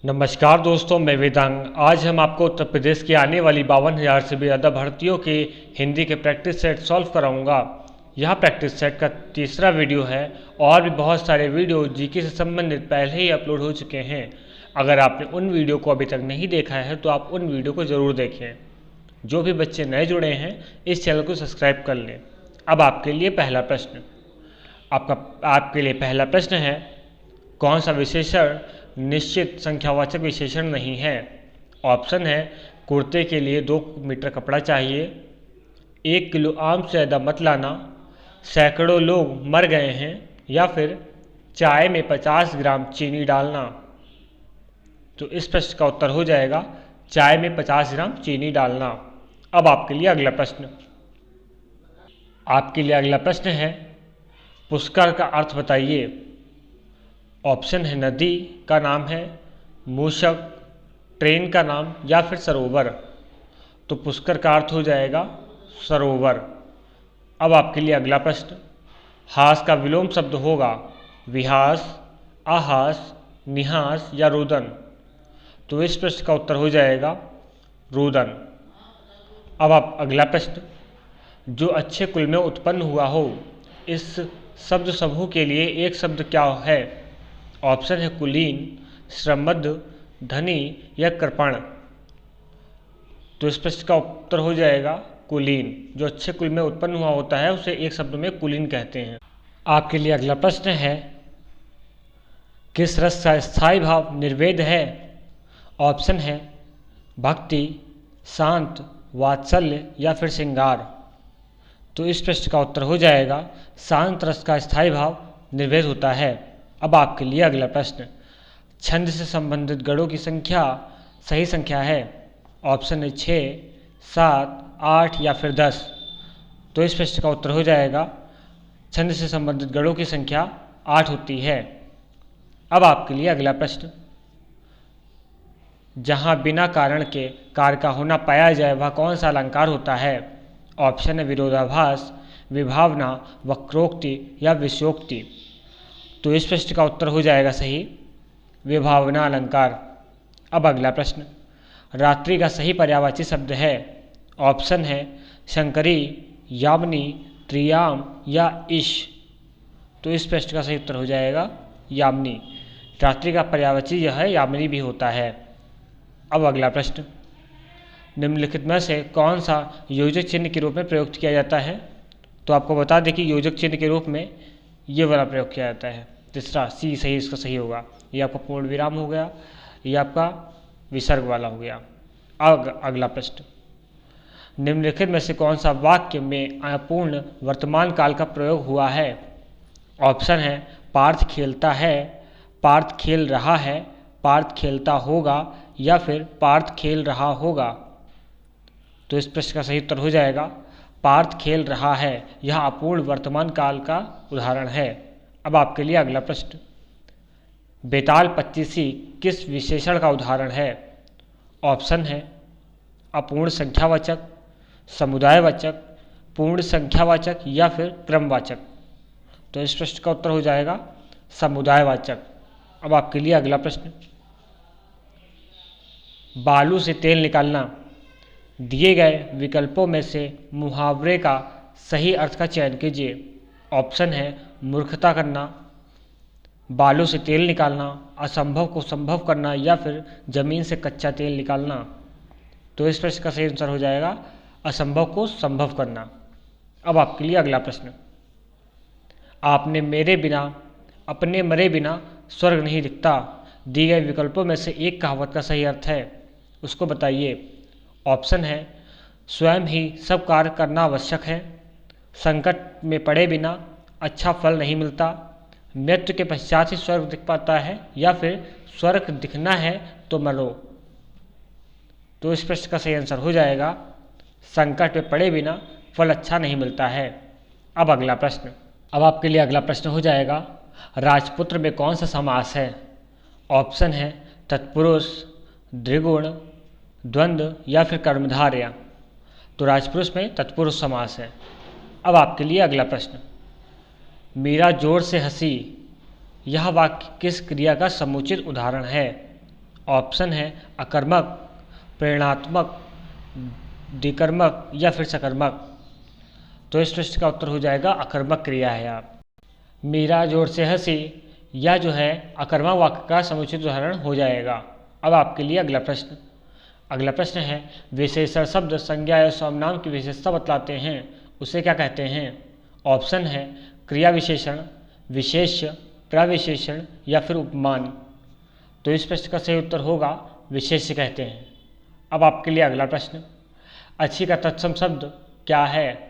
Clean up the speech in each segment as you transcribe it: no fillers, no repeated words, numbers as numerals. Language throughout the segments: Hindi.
नमस्कार दोस्तों, मैं वेदांग। आज हम आपको उत्तर प्रदेश की आने वाली 52,000 से भी ज़्यादा भर्तियों के हिंदी के प्रैक्टिस सेट सॉल्व कराऊंगा। यह प्रैक्टिस सेट का तीसरा वीडियो है और भी बहुत सारे वीडियो जीके से संबंधित पहले ही अपलोड हो चुके हैं। अगर आपने उन वीडियो को अभी तक नहीं देखा है तो आप उन वीडियो को ज़रूर देखें। जो भी बच्चे नए जुड़े हैं इस चैनल को सब्सक्राइब कर लें। अब आपके लिए पहला प्रश्न है, कौन सा विशेषण निश्चित संख्यावाचक विशेषण नहीं है? ऑप्शन है, कुर्ते के लिए 2 मीटर कपड़ा चाहिए, 1 किलो आम से ज़्यादा मत लाना, सैकड़ों लोग मर गए हैं, या फिर चाय में 50 ग्राम चीनी डालना। तो इस प्रश्न का उत्तर हो जाएगा चाय में 50 ग्राम चीनी डालना। अब आपके लिए अगला प्रश्न है, पुष्कर का अर्थ बताइए। ऑप्शन है, नदी का नाम है, मूषक, ट्रेन का नाम, या फिर सरोवर। तो पुष्कर का अर्थ हो जाएगा सरोवर। अब आपके लिए अगला प्रश्न, हास का विलोम शब्द होगा विहास, आहास, निहास या रुदन। तो इस प्रश्न का उत्तर हो जाएगा रुदन। अब आप अगला प्रश्न, जो अच्छे कुल में उत्पन्न हुआ हो, इस शब्द समूह के लिए एक शब्द क्या है? ऑप्शन है, कुलीन, श्रमबद्ध, धनी या कृपण। तो इस प्रश्न का उत्तर हो जाएगा कुलीन। जो अच्छे कुल में उत्पन्न हुआ होता है उसे एक शब्द में कुलीन कहते हैं। आपके लिए अगला प्रश्न है, किस रस का स्थायी भाव निर्वेद है? ऑप्शन है, भक्ति, शांत, वात्सल्य या फिर श्रृंगार। तो इस प्रश्न का उत्तर हो जाएगा शांत रस का स्थायी भाव निर्वेद होता है। अब आपके लिए अगला प्रश्न, छंद से संबंधित गणों की संख्या सही संख्या है? ऑप्शन है 6, 7, 8 या फिर 10। तो इस प्रश्न का उत्तर हो जाएगा छंद से संबंधित गणों की संख्या 8 होती है। अब आपके लिए अगला प्रश्न, जहाँ बिना कारण के कार्य का होना पाया जाए वह कौन सा अलंकार होता है? ऑप्शन है, विरोधाभास, विभावना, वक्रोक्ति या विषयोक्ति। तो इस प्रश्न का उत्तर हो जाएगा सही विभावना अलंकार। अब अगला प्रश्न, रात्रि का सही पर्यायवाची शब्द है? ऑप्शन है, शंकरी, यामिनी, त्रियाम या ईश। तो इस प्रश्न का सही उत्तर हो जाएगा यामिनी। रात्रि का पर्यायवाची यह है, यामिनी भी होता है। अब अगला प्रश्न, निम्नलिखित में से कौन सा योजक चिन्ह के रूप में प्रयुक्त किया जाता है? तो आपको बता दें कि योजक चिन्ह के रूप में ये वाला प्रयोग किया जाता है। तीसरा सी सही, इसका सही होगा। ये आपका पूर्ण विराम हो गया, ये आपका विसर्ग वाला हो गया। अगला प्रश्न, निम्नलिखित में से कौन सा वाक्य में अपूर्ण वर्तमान काल का प्रयोग हुआ है? ऑप्शन है, पार्थ खेलता है, पार्थ खेल रहा है, पार्थ खेलता होगा या फिर पार्थ खेल रहा होगा। तो इस प्रश्न का सही उत्तर हो जाएगा पार्थ खेल रहा है। यह अपूर्ण वर्तमान काल का उदाहरण है। अब आपके लिए अगला प्रश्न, बेताल पच्चीसी किस विशेषण का उदाहरण है? ऑप्शन है, अपूर्ण संख्यावाचक, समुदायवाचक, पूर्ण संख्यावाचक या फिर क्रमवाचक। तो इस प्रश्न का उत्तर हो जाएगा समुदायवाचक। अब आपके लिए अगला प्रश्न, बालू से तेल निकालना। दिए गए विकल्पों में से मुहावरे का सही अर्थ का चयन कीजिए। ऑप्शन है, मूर्खता करना, बालू से तेल निकालना, असंभव को संभव करना या फिर जमीन से कच्चा तेल निकालना। तो इस प्रश्न का सही आंसर हो जाएगा असंभव को संभव करना। अब आपके लिए अगला प्रश्न, आपने मेरे बिना अपने मरे बिना स्वर्ग नहीं दिखता। दिए गए विकल्पों में से एक कहावत का सही अर्थ है, उसको बताइए। ऑप्शन है, स्वयं ही सब कार्य करना आवश्यक है, संकट में पड़े बिना अच्छा फल नहीं मिलता, मृत्यु के पश्चात ही स्वर्ग दिख पाता है, या फिर स्वर्ग दिखना है तो मरो। तो इस प्रश्न का सही आंसर हो जाएगा संकट में पड़े बिना फल अच्छा नहीं मिलता है। अब आपके लिए अगला प्रश्न हो जाएगा, राजपुत्र में कौन सा समास है? ऑप्शन है, तत्पुरुष, द्विगुण, द्वंद्व या फिर कर्मधारय। तो राजपुरुष में तत्पुरुष समास है। अब आपके लिए अगला प्रश्न, मीरा जोर से हंसी, यह वाक्य किस क्रिया का समुचित उदाहरण है? ऑप्शन है अकर्मक, प्रेरणात्मक, द्विकर्मक या फिर सकर्मक। तो इस प्रश्न का उत्तर हो जाएगा अकर्मक क्रिया है। आप मीरा जोर से हंसी या जो है अकर्मक वाक्य का समुचित उदाहरण हो जाएगा। अब आपके लिए अगला प्रश्न है विशेषण शब्द संज्ञा या सर्वनाम की विशेषता बतलाते हैं, उसे क्या कहते हैं? ऑप्शन है क्रिया विशेषण, विशेष्य, प्रविशेषण या फिर उपमान। तो इस प्रश्न का सही उत्तर होगा विशेष्य कहते हैं। अब आपके लिए अगला प्रश्न, अच्छी का तत्सम शब्द क्या है?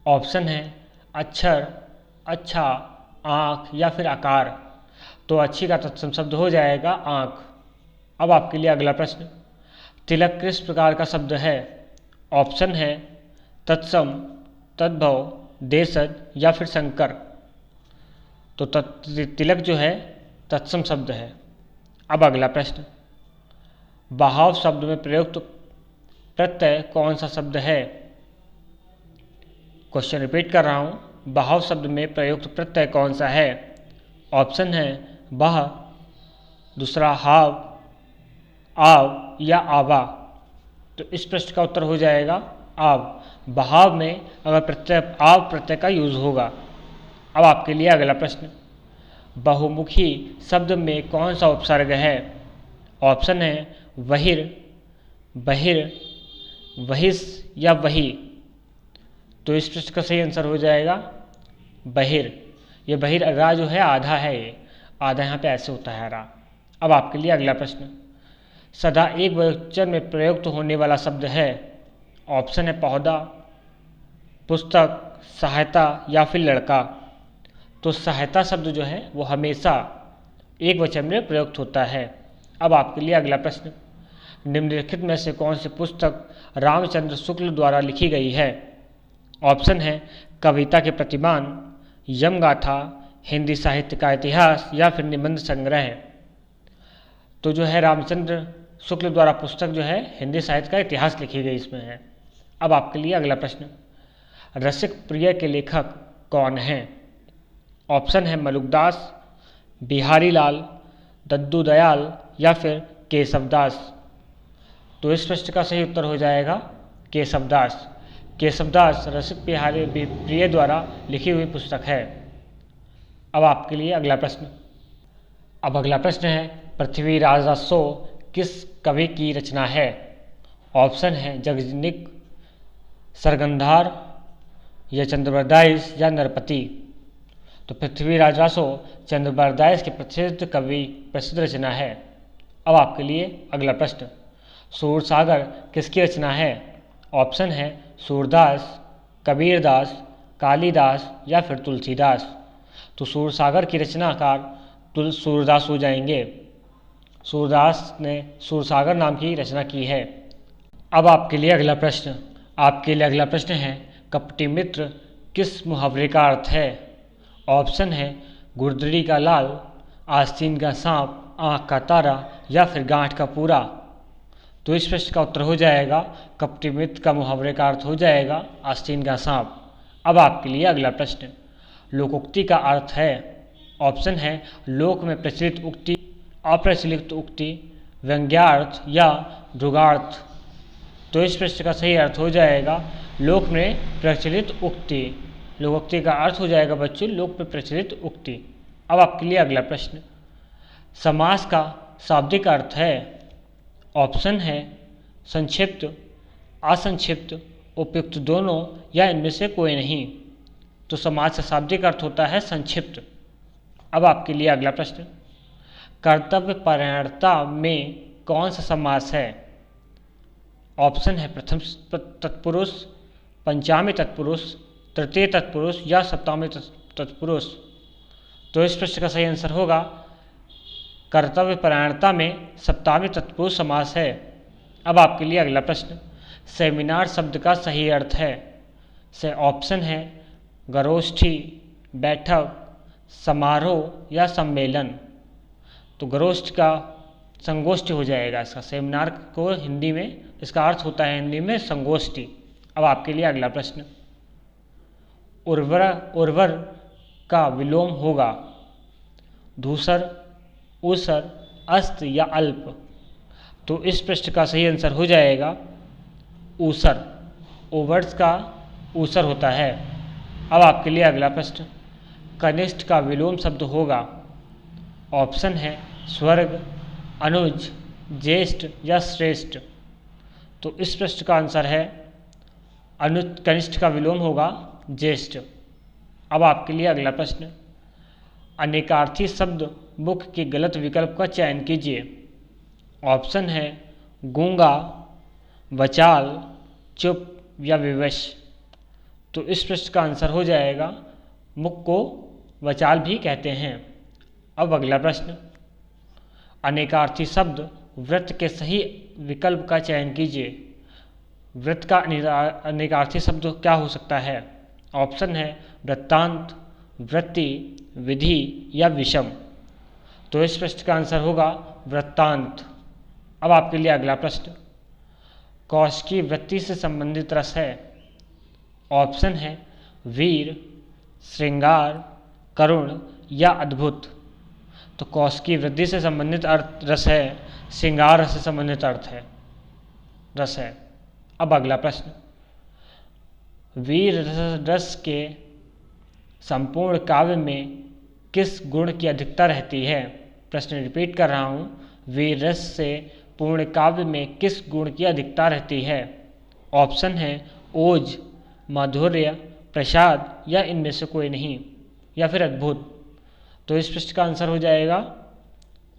ऑप्शन है अक्षर, अच्छा, आँख या फिर आकार। तो अच्छी का तत्सम शब्द हो जाएगा आँख। अब आपके लिए अगला प्रश्न, तिलक किस प्रकार का शब्द है? ऑप्शन है तत्सम, तद्भव, देशज या फिर संकर। तो तिलक जो है तत्सम शब्द है। अब अगला प्रश्न, बहाव शब्द में प्रयुक्त प्रत्यय कौन सा शब्द है? क्वेश्चन रिपीट कर रहा हूँ, बहाव शब्द में प्रयुक्त प्रत्यय कौन सा है? ऑप्शन है बह, दूसरा हाव, आव या आवा। तो इस प्रश्न का उत्तर हो जाएगा आव। बहाव में अगर प्रत्यय आव प्रत्यय का यूज होगा। अब आपके लिए अगला प्रश्न, बहुमुखी शब्द में कौन सा उपसर्ग है? ऑप्शन है वहिर, बहिर, वहिस या वही। तो इस प्रश्न का सही आंसर हो जाएगा बहिर। ये बहिर रा जो है आधा है, ये आधा यहाँ पे ऐसे होता है रा। अब आपके लिए अगला प्रश्न, सदा एक वचन में प्रयुक्त होने वाला शब्द है। ऑप्शन है पौधा, पुस्तक, सहायता या फिर लड़का। तो सहायता शब्द जो है वो हमेशा एक वचन में प्रयुक्त होता है। अब आपके लिए अगला प्रश्न, निम्नलिखित में से कौन सी पुस्तक रामचंद्र शुक्ल द्वारा लिखी गई है? ऑप्शन है कविता के प्रतिमान, यमगाथा, हिंदी साहित्य का इतिहास या फिर निबंध संग्रह। तो जो है रामचंद्र शुक्ल द्वारा पुस्तक जो है हिंदी साहित्य का इतिहास लिखी गई इसमें है। अब आपके लिए अगला प्रश्न, रसिक प्रिय के लेखक कौन हैं? ऑप्शन है मलुकदास, बिहारी लाल, दद्दू दयाल या फिर केशवदास। तो इस प्रश्न का सही उत्तर हो जाएगा केशवदास। केशवदास रसिक बिहारी प्रिय द्वारा लिखी हुई पुस्तक है। अब आपके लिए अगला प्रश्न, अब अगला प्रश्न है पृथ्वीराज राजसो किस कवि की रचना है? ऑप्शन है जगजीनिक, सरगंधार या चंद्रबरदाइश या नरपति। तो पृथ्वीराज रासो चंद्रबरदाइश के प्रसिद्ध रचना है। अब आपके लिए अगला प्रश्न, सूरसागर किसकी रचना है? ऑप्शन है सूरदास, कबीरदास, कालिदास या फिर तुलसीदास। तो सूरसागर की रचनाकार सूरदास हो जाएंगे। सूरदास ने सूरसागर नाम की रचना की है। अब आपके लिए अगला प्रश्न है कपटी मित्र किस मुहावरे का अर्थ है? ऑप्शन है गुर्दड़ी का लाल, आस्तीन का सांप, आँख का तारा या फिर गांठ का पूरा। तो इस प्रश्न का उत्तर हो जाएगा कपटी मित्र का मुहावरे का अर्थ हो जाएगा आस्तीन का सांप। अब आपके लिए अगला प्रश्न, लोकोक्ति का अर्थ है। ऑप्शन है लोक में प्रचलित उक्ति, अप्रचलित उक्ति, व्यंग्यार्थ या ध्रुगार्थ। तो इस प्रश्न का सही अर्थ हो जाएगा लोक में प्रचलित उक्ति। लोकोक्ति का अर्थ हो जाएगा बच्चों लोक में प्रचलित उक्ति। अब आपके लिए अगला प्रश्न, समास का शाब्दिक अर्थ है। ऑप्शन है संक्षिप्त, असंक्षिप्त, उपयुक्त दोनों या इनमें से कोई नहीं। तो समास का शाब्दिक अर्थ होता है संक्षिप्त। अब आपके लिए अगला प्रश्न, कर्तव्यपरायणता में कौन सा समास है? ऑप्शन है प्रथम तत्पुरुष, पंचमी तत्पुरुष, तृतीय तत्पुरुष या सप्तमी तत्पुरुष। तो इस प्रश्न का सही आंसर होगा कर्तव्यपरायणता में सप्तमी तत्पुरुष समास है। अब आपके लिए अगला प्रश्न, सेमिनार शब्द का सही अर्थ है। ऑप्शन है गोष्ठी, बैठक, समारोह या सम्मेलन। तो गोष्ठी का संगोष्ठी हो जाएगा इसका। सेमिनार को हिंदी में इसका अर्थ होता है हिंदी में संगोष्ठी। अब आपके लिए अगला प्रश्न, उर्वर का विलोम होगा धूसर, ऊसर, अस्त या अल्प। तो इस प्रश्न का सही आंसर हो जाएगा ऊसर। ओवर्स का ऊसर होता है। अब आपके लिए अगला प्रश्न, कनिष्ठ का विलोम शब्द होगा। ऑप्शन है स्वर्ग, अनुज, ज्येष्ठ या श्रेष्ठ। तो इस प्रश्न का आंसर है अनुज, कनिष्ठ का विलोम होगा ज्येष्ठ। अब आपके लिए अगला प्रश्न, अनेकार्थी शब्द मुख के गलत विकल्प का चयन कीजिए। ऑप्शन है गूंगा, वचाल, चुप या विवश। तो इस प्रश्न का आंसर हो जाएगा मुख को वचाल भी कहते हैं। अब अगला प्रश्न, अनेकार्थी शब्द वृत्त के सही विकल्प का चयन कीजिए। वृत्त का अनेकार्थी शब्द क्या हो सकता है? ऑप्शन है वृत्तांत, वृत्ति, विधि या विषम। तो इस प्रश्न का आंसर होगा वृत्तांत। अब आपके लिए अगला प्रश्न, कौशिकी वृत्ति से संबंधित रस है। ऑप्शन है वीर, श्रृंगार, करुण या अद्भुत। तो कौशिकी वृत्ति से संबंधित रस है, श्रृंगार रस से संबंधित रस है। अब अगला प्रश्न, वीर रस के संपूर्ण काव्य में किस गुण की अधिकता रहती है? प्रश्न रिपीट कर रहा हूँ, वीर रस से पूर्ण काव्य में किस गुण की अधिकता रहती है? ऑप्शन है ओज, माधुर्य, प्रसाद या इनमें से कोई नहीं, या फिर अद्भुत। तो इस प्रश्न का आंसर हो जाएगा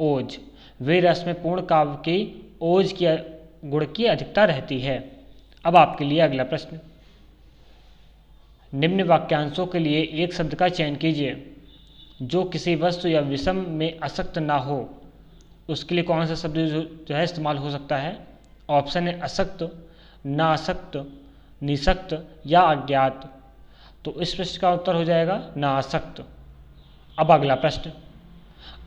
ओज। वीर रस में पूर्ण काव्य की ओज की गुण की अधिकता रहती है। अब आपके लिए अगला प्रश्न, निम्न वाक्यांशों के लिए एक शब्द का चयन कीजिए जो किसी वस्तु या विषम में आसक्त ना हो। उसके लिए कौन सा शब्द जो है इस्तेमाल हो सकता है? ऑप्शन है असक्त, नासक्त, निसक्त या अज्ञात। तो इस प्रश्न का उत्तर हो जाएगा नासक्त। अब अगला प्रश्न,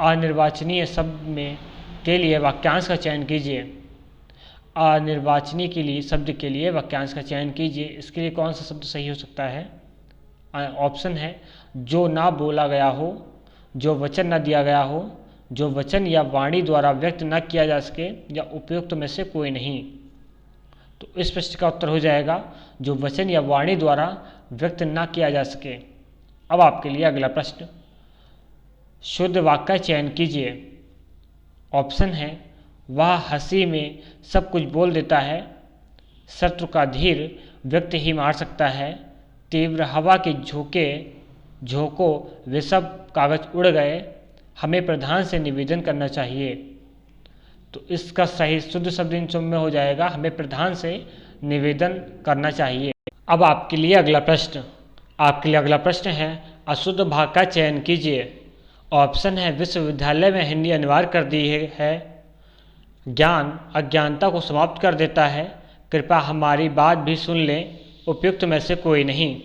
अनिर्वाचनीय शब्द में के लिए वाक्यांश का चयन कीजिए। अनिर्वाचनीय के लिए शब्द के लिए वाक्यांश का चयन कीजिए। इसके लिए कौन सा शब्द सही हो सकता है? ऑप्शन है जो ना बोला गया हो, जो वचन न दिया गया हो, जो वचन या वाणी द्वारा व्यक्त न किया जा सके, या उपयुक्त में से कोई नहीं। तो इस प्रश्न का उत्तर हो जाएगा जो वचन या वाणी द्वारा व्यक्त न किया जा सके। अब आपके लिए अगला प्रश्न, शुद्ध वाक्य का चयन कीजिए। ऑप्शन है वह हंसी में सब कुछ बोल देता है, शत्रु का धीर व्यक्ति ही मार सकता है, तीव्र हवा के झोंकों वे सब कागज उड़ गए, हमें प्रधान से निवेदन करना चाहिए। तो इसका सही शुद्ध शब्द इन सब में हो जाएगा हमें प्रधान से निवेदन करना चाहिए। अब आपके लिए अगला प्रश्न है अशुद्ध भाग का चयन कीजिए। ऑप्शन है विश्वविद्यालय में हिंदी अनिवार्य कर दी है, ज्ञान अज्ञानता को समाप्त कर देता है, कृपया हमारी बात भी सुन लें, उपयुक्त में से कोई नहीं।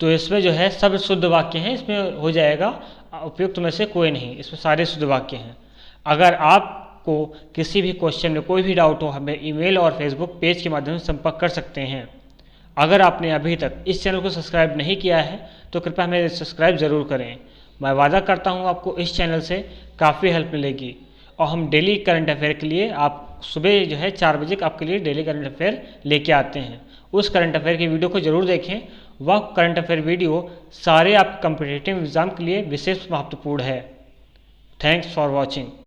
तो इसमें जो है सब शुद्ध वाक्य हैं, इसमें हो जाएगा उपयुक्त में से कोई नहीं, इसमें सारे शुद्ध वाक्य हैं। अगर आपको किसी भी क्वेश्चन में कोई भी डाउट हो, हमें ईमेल और फेसबुक पेज के माध्यम से संपर्क कर सकते हैं। अगर आपने अभी तक इस चैनल को सब्सक्राइब नहीं किया है तो कृपया हमें सब्सक्राइब ज़रूर करें। मैं वादा करता हूँ आपको इस चैनल से काफ़ी हेल्प मिलेगी। और हम डेली करंट अफेयर के लिए आप सुबह जो है 4 बजे आपके लिए डेली करंट अफेयर लेके आते हैं। उस करंट अफेयर की वीडियो को ज़रूर देखें। वह करंट अफेयर वीडियो सारे आप कॉम्पिटिटिव एग्ज़ाम के लिए विशेष महत्वपूर्ण है। Thanks for watching.